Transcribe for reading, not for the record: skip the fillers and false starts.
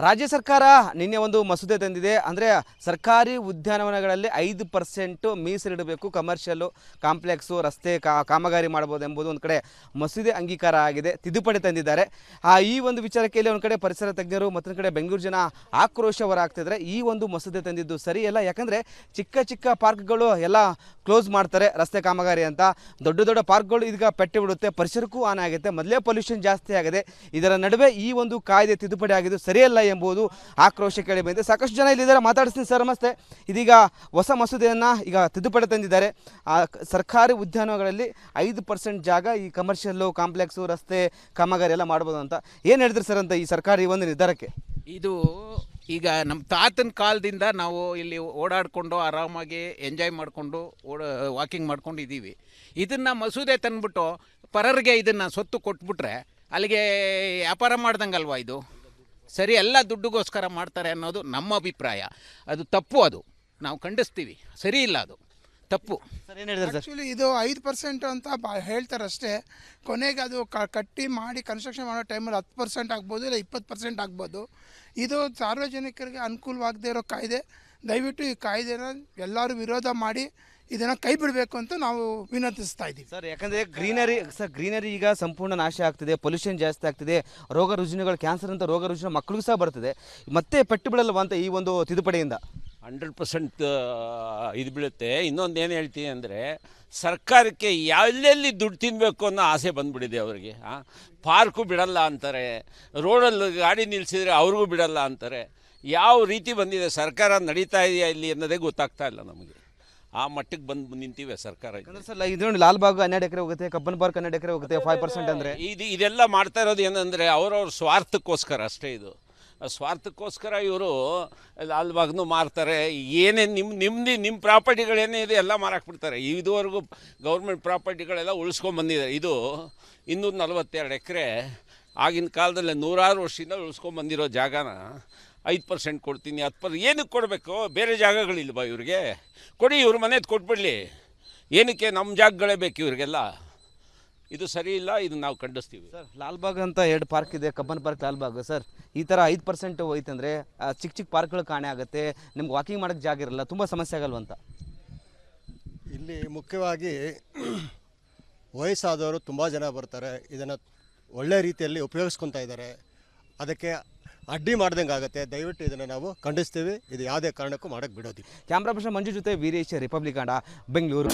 ರಾಜ್ಯ ಸರ್ಕಾರ ನಿನ್ನೆ ಒಂದು ಮಸೂದೆ ತಂದಿದೆ. ಅಂದರೆ ಸರ್ಕಾರಿ ಉದ್ಯಾನವನಗಳಲ್ಲಿ 5% ಮೀಸಲಿಡಬೇಕು, ಕಮರ್ಷಿಯಲ್ಲು ಕಾಂಪ್ಲೆಕ್ಸು ರಸ್ತೆ ಕಾಮಗಾರಿ ಮಾಡ್ಬೋದು ಎಂಬುದು ಒಂದು ಕಡೆ ಮಸೂದೆ ಅಂಗೀಕಾರ ಆಗಿದೆ, ತಿದ್ದುಪಡಿ ತಂದಿದ್ದಾರೆ. ಈ ಒಂದು ವಿಚಾರಕ್ಕೆ ಇಲ್ಲಿ ಒಂದು ಕಡೆ ಪರಿಸರ ತಜ್ಞರು ಮತ್ತೊಂದು ಕಡೆ ಬೆಂಗಳೂರು ಜನ ಆಕ್ರೋಶ ಹೊರಹಾಗ್ತಿದ್ರೆ ಈ ಒಂದು ಮಸೂದೆ ತಂದಿದ್ದು ಸರಿಯಲ್ಲ. ಯಾಕಂದರೆ ಚಿಕ್ಕ ಚಿಕ್ಕ ಪಾರ್ಕ್ಗಳು ಎಲ್ಲ ಕ್ಲೋಸ್ ಮಾಡ್ತಾರೆ ರಸ್ತೆ ಕಾಮಗಾರಿ ಅಂತ. ದೊಡ್ಡ ದೊಡ್ಡ ಪಾರ್ಕ್ಗಳು ಇದೀಗ ಪೆಟ್ಟು ಬಿಡುತ್ತೆ, ಪರಿಸರಕ್ಕೂ ಹಾನಿ ಆಗುತ್ತೆ, ಮೊದಲೇ ಪೊಲ್ಯೂಷನ್ ಜಾಸ್ತಿ ಆಗಿದೆ. ಇದರ ನಡುವೆ ಈ ಒಂದು ಕಾಯ್ದೆ ತಿದ್ದುಪಡಿ ಆಗಿದ್ದು ಸರಿಯಲ್ಲ ಎಂಬುದು ಆಕ್ರೋಶ ಕೇಳಿ ಬಂದಿದೆ. ಸಾಕಷ್ಟು ಜನ ಇಲ್ಲಿದ್ದಾರೆ, ಮಾತಾಡಿಸ್ತೀನಿ ಸರ್, ನಮಸ್ತೆ. ಇದೀಗ ಹೊಸ ಮಸೂದೆಯನ್ನು ಈಗ ತಿದ್ದುಪಡಿ ತಂದಿದ್ದಾರೆ. ಸರ್ಕಾರಿ ಉದ್ಯಾನಗಳಲ್ಲಿ 5% ಜಾಗ ಈ ಕಮರ್ಷಿಯಲ್ಲು ಕಾಂಪ್ಲೆಕ್ಸು ರಸ್ತೆ ಕಾಮಗಾರಿ ಎಲ್ಲ ಮಾಡ್ಬೋದು ಅಂತ ಏನು ಹೇಳ್ತೀರಿ ಸರ್ ಅಂತ ಈ ಸರ್ಕಾರಿ ಒಂದು ನಿರ್ಧಾರಕ್ಕೆ? ಇದು ಈಗ ನಮ್ಮ ತಾತನ ಕಾಲದಿಂದ ನಾವು ಇಲ್ಲಿ ಓಡಾಡಿಕೊಂಡು ಆರಾಮಾಗಿ ಎಂಜಾಯ್ ಮಾಡಿಕೊಂಡು ವಾಕಿಂಗ್ ಮಾಡ್ಕೊಂಡು ಇದ್ದೀವಿ. ಇದನ್ನು ಮಸೂದೆ ತಂದುಬಿಟ್ಟು ಪರರಿಗೆ ಇದನ್ನು ಸ್ವತ್ತು ಕೊಟ್ಬಿಟ್ರೆ ಅಲ್ಲಿಗೆ ವ್ಯಾಪಾರ ಮಾಡ್ದಂಗಲ್ವಾ ಇದು? ಸರಿ, ಎಲ್ಲ ದುಡ್ಡುಗೋಸ್ಕರ ಮಾಡ್ತಾರೆ ಅನ್ನೋದು ನಮ್ಮ ಅಭಿಪ್ರಾಯ. ಅದು ತಪ್ಪು, ಅದು ನಾವು ಖಂಡಿಸ್ತೀವಿ, ಸರಿ ಇಲ್ಲ, ಅದು ತಪ್ಪು. ಸರ್ ಏನು ಹೇಳಿದ್ರೆ ಸರ್? ಆ್ಯಕ್ಚುಲಿ ಇದು 5% ಅಂತ ಹೇಳ್ತಾರಷ್ಟೇ. ಕೊನೆಗೆ ಅದು ಕಟ್ಟಿ ಮಾಡಿ ಕನ್ಸ್ಟ್ರಕ್ಷನ್ ಮಾಡೋ ಟೈಮಲ್ಲಿ 10% ಆಗ್ಬೋದು, ಇಲ್ಲ 20% ಆಗ್ಬೋದು. ಇದು ಸಾರ್ವಜನಿಕರಿಗೆ ಅನುಕೂಲವಾಗದೇ ಇರೋ ಕಾಯ್ದೆ. ದಯವಿಟ್ಟು ಈ ಕಾಯ್ದೆನ ಎಲ್ಲರೂ ವಿರೋಧ ಮಾಡಿ ಇದನ್ನು ಕೈ ಬಿಡಬೇಕು ಅಂತ ನಾವು ವಿನಂತಿಸ್ತಾ ಇದ್ದೀವಿ ಸರ್. ಯಾಕಂದರೆ ಗ್ರೀನರಿ ಈಗ ಸಂಪೂರ್ಣ ನಾಶ ಆಗ್ತಿದೆ, ಪೊಲ್ಯೂಷನ್ ಜಾಸ್ತಿ ಆಗ್ತಿದೆ, ರೋಗ ರುಜಿನಗಳು, ಕ್ಯಾನ್ಸರ್ ಅಂತ ರೋಗ ರುಜಿನ ಮಕ್ಕಳಿಗೂ ಸಹ ಬರ್ತದೆ. ಮತ್ತೆ ಪೆಟ್ಟು ಬಿಡಲ್ವ ಅಂತ ಈ ಒಂದು ತಿದ್ದುಪಡಿಯಿಂದ? 100% ಇದು ಬೀಳುತ್ತೆ. ಇನ್ನೊಂದು ಏನು ಹೇಳ್ತೀನಿ ಅಂದರೆ, ಸರ್ಕಾರಕ್ಕೆ ಎಲ್ಲೆಲ್ಲಿ ದುಡ್ಡು ತಿನ್ನಬೇಕು ಅನ್ನೋ ಆಸೆ ಬಂದುಬಿಟ್ಟಿದೆ ಅವರಿಗೆ. ಪಾರ್ಕು ಬಿಡಲ್ಲ ಅಂತಾರೆ, ರೋಡಲ್ಲಿ ಗಾಡಿ ನಿಲ್ಲಿಸಿದರೆ ಅವ್ರಿಗೂ ಬಿಡಲ್ಲ ಅಂತಾರೆ. ಯಾವ ರೀತಿ ಬಂದಿದೆ ಸರ್ಕಾರ, ನಡೀತಾ ಇದೆಯಾ ಇಲ್ಲಿ ಅನ್ನೋದೇ ಗೊತ್ತಾಗ್ತಾ ಇಲ್ಲ ನಮಗೆ. ಆ ಮಟ್ಟಿಗೆ ಬಂದು ನಿಂತಿವೆ ಸರ್ಕಾರ. ಸರ್ ಇದು ಲಾಲ್ಬಾಗ್ 12 ಎಕರೆ ಹೋಗುತ್ತೆ, ಕಬ್ಬನ್ ಪಾರ್ಕ್ 12 ಎಕರೆ ಹೋಗುತ್ತೆ, 5% ಅಂದರೆ ಇದೆಲ್ಲ ಮಾಡ್ತಾ ಇರೋದು ಏನಂದರೆ ಅವ್ರವ್ರ ಸ್ವಾರ್ಥಕ್ಕೋಸ್ಕರ ಅಷ್ಟೇ. ಇದು ಸ್ವಾರ್ಥಕ್ಕೋಸ್ಕರ ಇವರು ಲಾಲ್ಬಾಗ್ನು ಮಾರ್ತಾರೆ, ಏನೇನು ನಿಮ್ಮ ಪ್ರಾಪರ್ಟಿಗಳೇನೇ ಇದೆ ಎಲ್ಲ ಮಾರಾಕ್ಬಿಡ್ತಾರೆ. ಇದುವರೆಗೂ ಗೌರ್ಮೆಂಟ್ ಪ್ರಾಪರ್ಟಿಗಳೆಲ್ಲ ಉಳಿಸ್ಕೊಂಬಂದಿದ್ದಾರೆ. ಇದು 242 ಎಕರೆ ಆಗಿನ ಕಾಲದಲ್ಲಿ 100 ವರ್ಷದಿಂದ ಉಳಿಸ್ಕೊಂಬಂದಿರೋ ಜಾಗನ 5% ಕೊಡ್ತೀನಿ, 10% ಏನಕ್ಕೆ ಕೊಡಬೇಕು? ಬೇರೆ ಜಾಗಗಳಿಲ್ವಾ ಇವ್ರಿಗೆ? ಕೊಡಿ, ಇವ್ರ ಮನೆದು ಕೊಟ್ಬಿಡಲಿ. ಏನಕ್ಕೆ ನಮ್ಮ ಜಾಗಗಳೇ ಬೇಕು ಇವ್ರಿಗೆಲ್ಲ? ಇದು ಸರಿ ಇಲ್ಲ, ಇದು ನಾವು ಖಂಡಿಸ್ತೀವಿ ಸರ್. ಲಾಲ್ಬಾಗ್ ಅಂತ 2 ಪಾರ್ಕ್ ಇದೆ, ಕಬ್ಬನ್ ಪಾರ್ಕ್, ಲಾಲ್ಬಾಗ್. ಸರ್, ಈ ಥರ 5% ಹೋಯ್ತಂದರೆ ಚಿಕ್ಕ ಚಿಕ್ಕ ಪಾರ್ಕ್ಗಳು ಕಾಣೆ ಆಗುತ್ತೆ, ನಿಮ್ಗೆ ವಾಕಿಂಗ್ ಮಾಡೋಕ್ಕೆ ಜಾಗ ಇರಲ್ಲ, ತುಂಬ ಸಮಸ್ಯೆ ಆಗಲ್ವಂತ? ಇಲ್ಲಿ ಮುಖ್ಯವಾಗಿ ವಯಸ್ಸಾದವರು ತುಂಬ ಜನ ಬರ್ತಾರೆ, ಇದನ್ನು ಒಳ್ಳೆ ರೀತಿಯಲ್ಲಿ ಉಪಯೋಗಿಸ್ಕೊತಾ ಇದ್ದಾರೆ. ಅದಕ್ಕೆ ಅಡ್ಡಿ ಮಾಡ್ದಂಗೆ ಆಗುತ್ತೆ. ದಯವಿಟ್ಟು ಇದನ್ನು ನಾವು ಖಂಡಿಸ್ತೀವಿ. ಇದು ಯಾವುದೇ ಕಾರಣಕ್ಕೂ ಮಾಡೋಕ್ಕೆ ಬಿಡೋದಿಲ್ಲ. ಕ್ಯಾಮ್ರಾ ಪರ್ಸನ್ ಮಂಜು ಜೊತೆ ವೀರೇಶ್, ರಿಪಬ್ಲಿಕ್ ಕನ್ನಡ, ಬೆಂಗಳೂರು.